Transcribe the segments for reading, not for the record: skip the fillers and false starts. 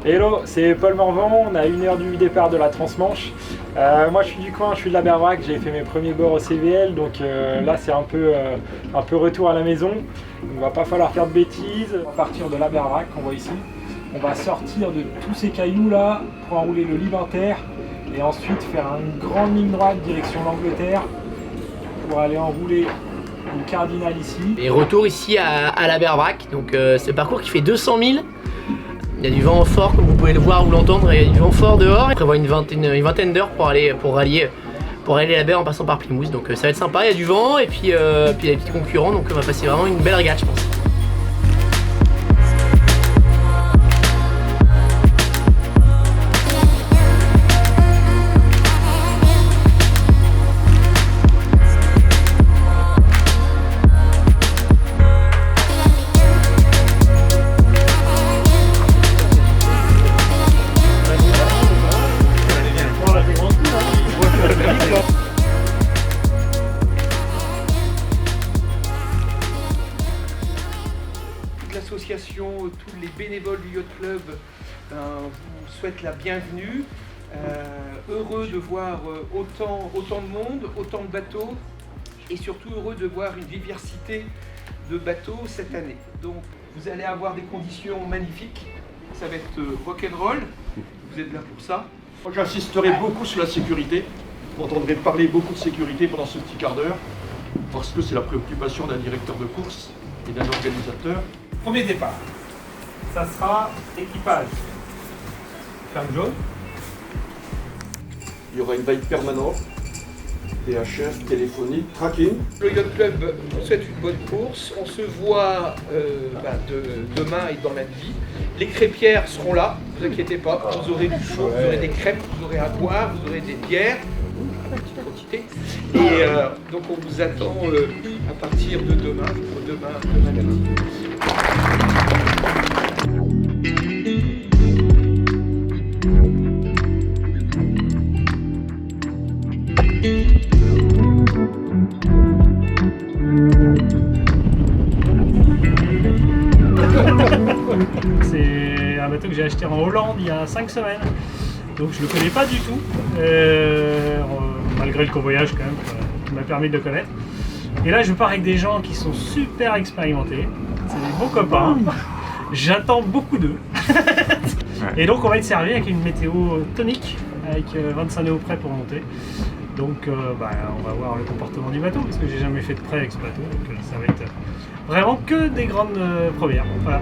Hello, c'est Paul Morvan, on a 1 heure du départ de la Transmanche. Moi je suis du coin, je suis de la Berbrac, j'ai fait mes premiers bords au CVL, donc là c'est un peu retour à la maison. Il ne va pas falloir faire de bêtises. On va partir de la Berbrac qu'on voit ici. On va sortir de tous ces cailloux là pour enrouler le Libantaire et ensuite faire une grande ligne droite direction l'Angleterre pour aller enrouler une Cardinal ici. Et retour ici à la Berbrac, donc c'est un parcours qui fait 200 000. Il y a du vent fort comme vous pouvez le voir ou l'entendre, il y a du vent fort dehors. On prévoit une vingtaine d'heures pour rallier la baie en passant par Plymouth, donc ça va être sympa, il y a du vent et puis il y a des petits concurrents, donc on va passer vraiment une belle régate je pense. L'association, tous les bénévoles du Yacht Club vous souhaitent la bienvenue. Heureux de voir autant de monde, autant de bateaux et surtout heureux de voir une diversité de bateaux cette année. Donc vous allez avoir des conditions magnifiques, ça va être rock'n'roll, vous êtes là pour ça. J'insisterai beaucoup sur la sécurité. Vous entendrez parler beaucoup de sécurité pendant ce petit quart d'heure parce que c'est la préoccupation d'un directeur de course et d'un organisateur. Premier départ, ça sera équipage. Flamme jaune. Il y aura une veille permanente, VHF, téléphonique, tracking. Le Yacht Club vous souhaite une bonne course. On se voit demain et dans la nuit. Les crêpières seront là, ne vous inquiétez pas. Vous aurez du chaud, vous aurez des crêpes, vous aurez à boire, vous aurez des bières, une petite quantité. Et donc on vous attend à partir de demain lundi. C'est un bateau que j'ai acheté en Hollande il y a 5 semaines, donc je le connais pas du tout, malgré le convoyage quand même qui m'a permis de le connaître. Et là je pars avec des gens qui sont super expérimentés, c'est des bons copains, j'attends beaucoup d'eux. Et donc on va être servi avec une météo tonique, avec 25 nœuds près pour monter. Donc on va voir le comportement du bateau, parce que j'ai jamais fait de près avec ce bateau, donc ça va être vraiment que des grandes premières. Voilà.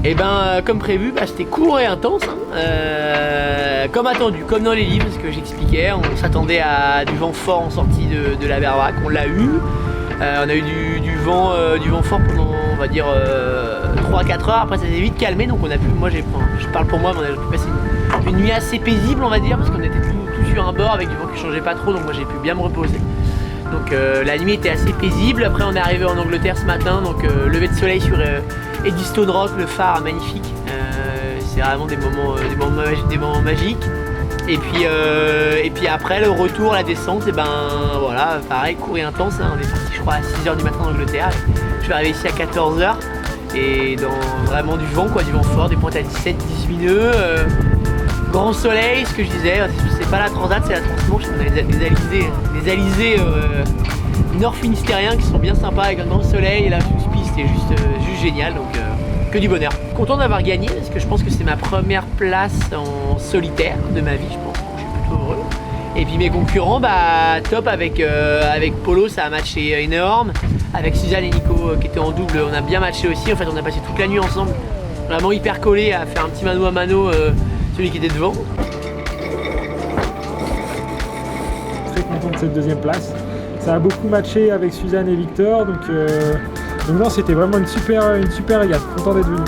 Et ben comme prévu, c'était court et intense, comme attendu, comme dans les livres, ce que j'expliquais. On s'attendait à du vent fort en sortie de la Berbrac, on l'a eu. On a eu du vent fort pendant, on va dire, 3-4 heures. Après ça s'est vite calmé, donc on a pu, je parle pour moi, mais on a pu passer une nuit assez paisible, on va dire, parce qu'on était tout sur un bord avec du vent qui changeait pas trop, donc moi j'ai pu bien me reposer. Donc la nuit était assez paisible. Après on est arrivé en Angleterre ce matin, donc lever de soleil sur Eddystone Rock, le phare magnifique. C'est vraiment des moments magiques. Et puis après le retour, la descente, et ben voilà, pareil, court et intense. On est parti je crois à 6h du matin en Angleterre. Je suis arrivé ici à 14h et dans vraiment du vent fort, des pointes à 17-18 nœuds. Grand soleil, ce que je disais, c'est pas la Transat, c'est la Transmanche. On a les alizés nord finistériens qui sont bien sympas avec un grand soleil et la piste est juste génial, donc que du bonheur. Content d'avoir gagné parce que je pense que c'est ma première place en solitaire de ma vie, je pense, donc je suis plutôt heureux. Et puis mes concurrents, top avec Polo, ça a matché énorme. Avec Suzanne et Nico qui étaient en double, on a bien matché aussi. En fait, on a passé toute la nuit ensemble, vraiment hyper collés à faire un petit mano à mano. Celui qui était devant. Très content de cette deuxième place. Ça a beaucoup matché avec Suzanne et Victor, donc non, c'était vraiment une super régate. Content d'être venu.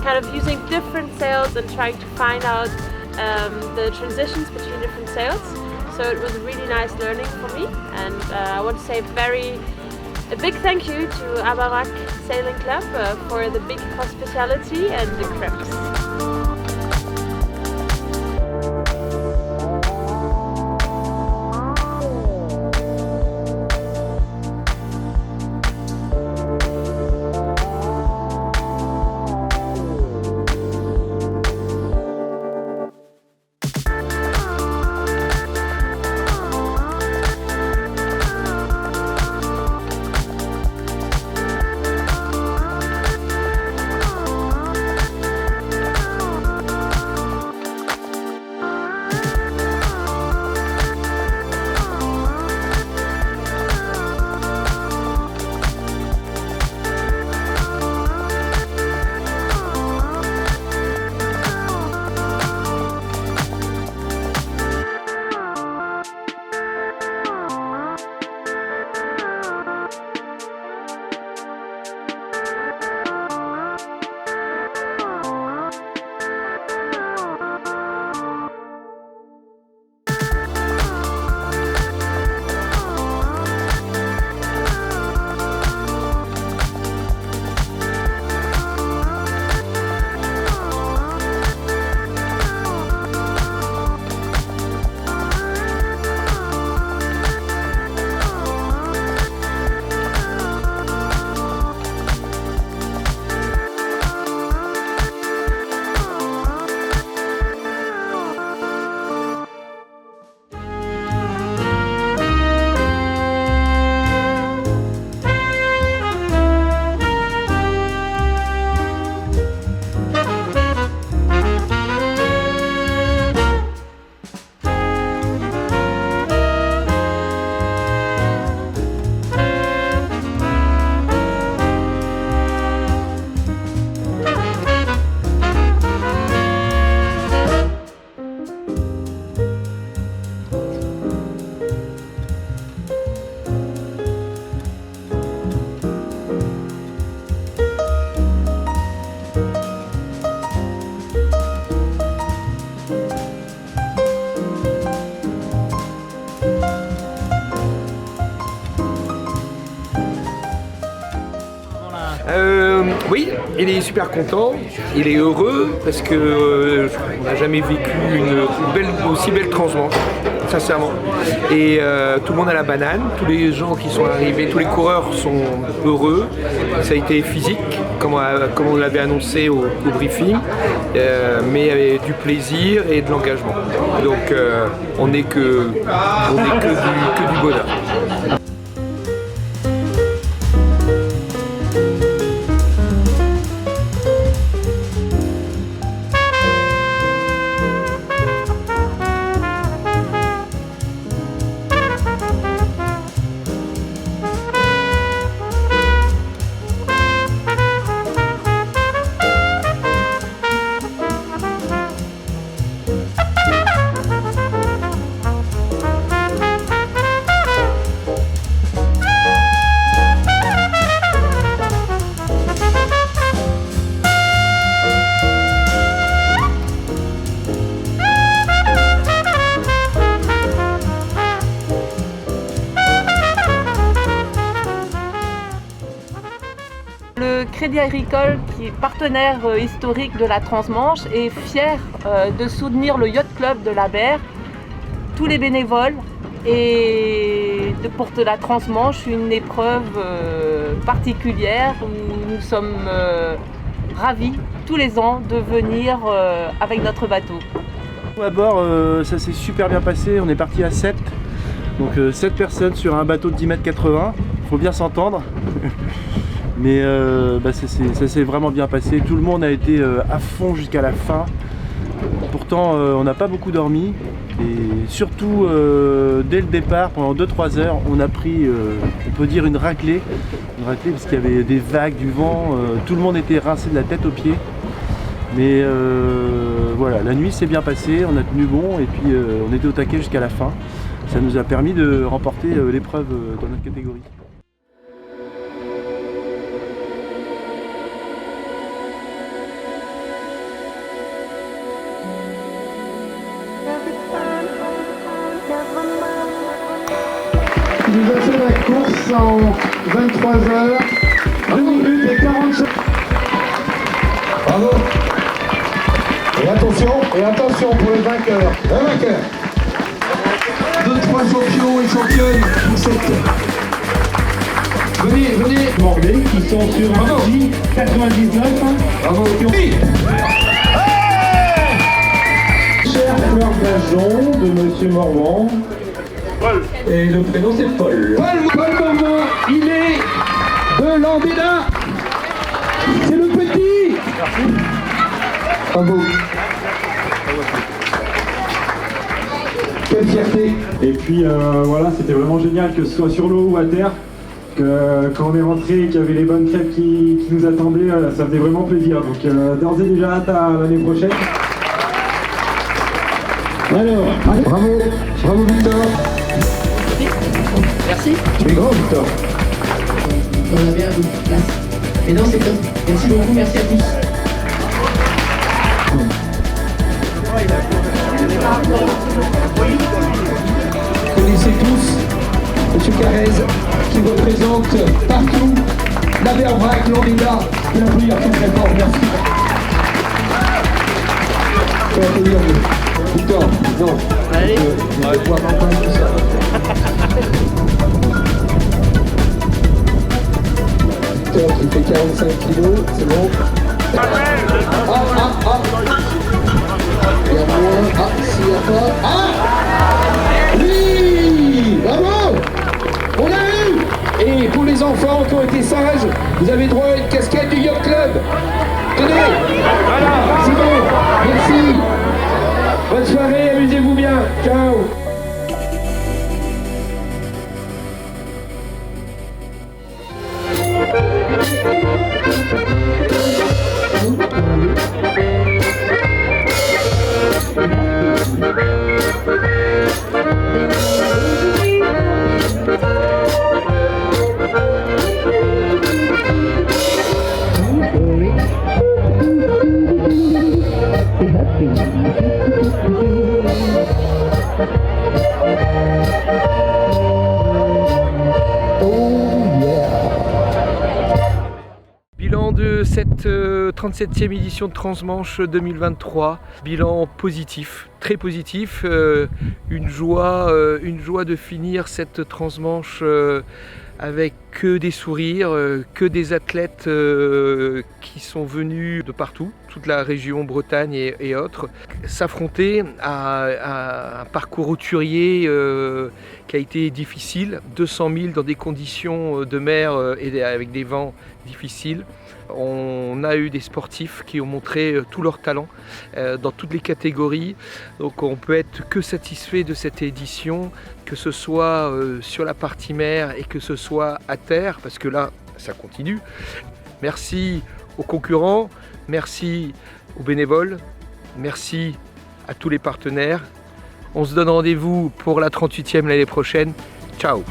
Kind of using different sails and trying to find out the transitions between different sails. So it was a really nice learning for me, and I want to say a big thank you to Abarak Sailing Club for the big hospitality and the crepes. Oui, il est super content, il est heureux parce que on n'a jamais vécu une aussi belle transmanche, sincèrement. Et tout le monde a la banane, tous les gens qui sont arrivés, tous les coureurs sont heureux. Ça a été physique, comme on l'avait annoncé au briefing, mais avec du plaisir et de l'engagement. Donc on n'est que du bonheur. Crédit Agricole, qui est partenaire historique de la Transmanche, est fier de soutenir le Yacht Club de la Berre, tous les bénévoles, et de porter la Transmanche, une épreuve particulière où nous sommes ravis tous les ans de venir avec notre bateau. À bord, ça s'est super bien passé, on est parti à 7, donc 7 personnes sur un bateau de 10,80 m, il faut bien s'entendre. Mais ça s'est vraiment bien passé, tout le monde a été à fond jusqu'à la fin. Pourtant on n'a pas beaucoup dormi et surtout dès le départ, pendant 2-3 heures, on a pris, on peut dire une raclée parce qu'il y avait des vagues, du vent, tout le monde était rincé de la tête aux pieds. Mais voilà, la nuit s'est bien passée, on a tenu bon et puis on était au taquet jusqu'à la fin. Ça nous a permis de remporter l'épreuve dans notre catégorie. Il nous a fait la course en 23 heures, 2 minutes et 40 secondes. Bravo. Et attention pour le vainqueur. Le vainqueur. 2-3 champions et championnes pour cette. Venez. Morlaix qui sont sur un J 99. Bravo. Cher Fleur Blason de Monsieur Morvan. Paul. Et le prénom c'est Paul. Paul Morvan, il est de Landéda. C'est le petit. Merci. Bravo. Quelle fierté. Et puis voilà, c'était vraiment génial que ce soit sur l'eau ou à terre, que quand on est rentré et qu'il y avait les bonnes crêpes qui nous attendaient, ça faisait vraiment plaisir. Donc d'ores et déjà hâte à l'année prochaine. Alors, bravo Victor. Merci. Tu es grand Victor. On a bien à vous. Merci. Mais non, c'est top. Merci beaucoup, merci à tous. Vous connaissez tous M. Carrez qui représente partout la Berbrac, Landéda. Je peux l'applaudir très fort, merci. Je peux l'applaudir. Victor, non. Allez. On va pouvoir en parler tout ça. Victor qui fait 45 kilos, c'est bon. Il y a moins. S'il n'y a pas. Oui. Bravo. On l'a eu. Et pour les enfants qui ont été sages, vous avez droit à une casquette du Yacht Club. Tenez. Voilà. C'est bon. Merci. Bonne soirée, amusez-vous bien. Ciao. Bilan de cette 37e édition de Transmanche 2023, bilan positif, très positif, une joie de finir cette Transmanche avec que des sourires, que des athlètes qui sont venus de partout, toute la région Bretagne et autres, s'affronter à un parcours roturier qui a été difficile, 200 000 dans des conditions de mer et avec des vents difficiles. On a eu des sportifs qui ont montré tout leur talent dans toutes les catégories, donc on peut être que satisfait de cette édition, que ce soit sur la partie mer et que ce soit à terre, parce que là ça continue. Merci aux concurrents, merci aux bénévoles, merci à tous les partenaires. On se donne rendez-vous pour la 38e l'année prochaine. Ciao!